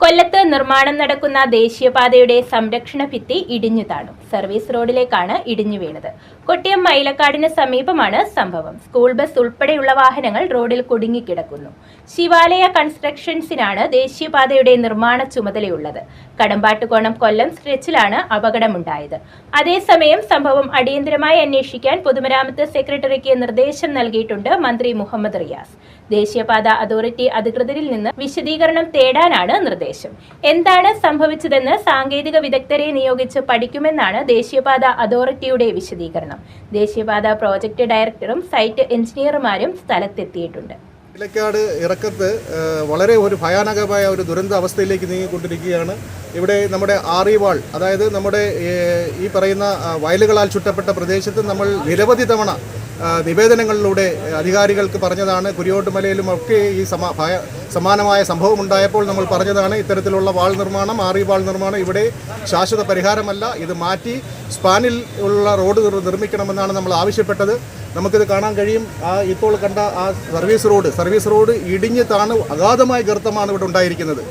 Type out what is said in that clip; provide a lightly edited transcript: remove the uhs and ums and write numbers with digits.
കൊല്ലത്ത് നിർമ്മാണം നടക്കുന്ന ദേശീയപാതയുടെ സംരക്ഷണ ഭിത്തി ഇടിഞ്ഞു താണു. സർവീസ് റോഡിലേക്കാണ് ഇടിഞ്ഞു വീണത്. കൊട്ടിയം മൈലക്കാടിന് സമീപമാണ് സംഭവം. സ്കൂൾ ബസ് ഉൾപ്പെടെയുള്ള വാഹനങ്ങൾ റോഡിൽ കുടുങ്ങിക്കിടക്കുന്നു. ശിവാലയ കൺസ്ട്രക്ഷൻസിനാണ് ദേശീയപാതയുടെ നിർമ്മാണ ചുമതലയുള്ളത്. കടമ്പാട്ടുകോണം കൊല്ലം സ്ട്രെച്ചിലാണ് അപകടമുണ്ടായത്. അതേസമയം സംഭവം അടിയന്തരമായി അന്വേഷിക്കാൻ പൊതുമരാമത്ത് സെക്രട്ടറിക്ക് നിർദ്ദേശം നൽകിയിട്ടുണ്ട് മന്ത്രി മുഹമ്മദ് റിയാസ്. ദേശീയപാത അതോറിറ്റി അധികൃതരിൽ നിന്ന് വിശദീകരണം തേടാനാണ് നിർദ്ദേശം. എന്താണ് സംഭവിച്ചതെന്ന് സാങ്കേതിക വിദഗ്ധരെ നിയോഗിച്ച് പഠിക്കുമെന്നാണ് ദേശീയപാത അതോറിറ്റിയുടെ വിശദീകരണം. ദേശീയപാത പ്രോജക്ട് ഡയറക്ടറും സൈറ്റ് എഞ്ചിനീയർമാരും സ്ഥലത്തെത്തിയിട്ടുണ്ട്. മൈലക്കാട് ഇറക്കത്ത് വളരെ ഒരു ഭയാനകമായ ഒരു ദുരന്ത അവസ്ഥയിലേക്ക് നീങ്ങിക്കൊണ്ടിരിക്കുകയാണ്. ഇവിടെ നമ്മുടെ ആറിവാൾ, അതായത് നമ്മുടെ ഈ പറയുന്ന വയലുകളാൽ ചുറ്റപ്പെട്ട പ്രദേശത്ത് നമ്മൾ നിരവധി തവണ നിവേദനങ്ങളിലൂടെ അധികാരികൾക്ക് പറഞ്ഞതാണ്. കുരിയോട്ടുമലയിലും ഒക്കെ ഈ സമാനമായ സംഭവം ഉണ്ടായപ്പോൾ നമ്മൾ പറഞ്ഞതാണ്, ഇത്തരത്തിലുള്ള വാൾ നിർമ്മാണം, ആറിവാൾ നിർമ്മാണം ഇവിടെ ശാശ്വത പരിഹാരമല്ല, ഇത് മാറ്റി സ്പാനിൽ ഉള്ള റോഡ് നിർമ്മിക്കണമെന്നാണ് നമ്മൾ ആവശ്യപ്പെട്ടത്. നമുക്കിത് കാണാൻ കഴിയും. ഇപ്പോൾ കണ്ട ആ സർവീസ് റോഡ് ഇടിഞ്ഞ് താണ് അഗാധമായ ഗർത്തമാണ് ഇവിടെ ഉണ്ടായിരിക്കുന്നത്.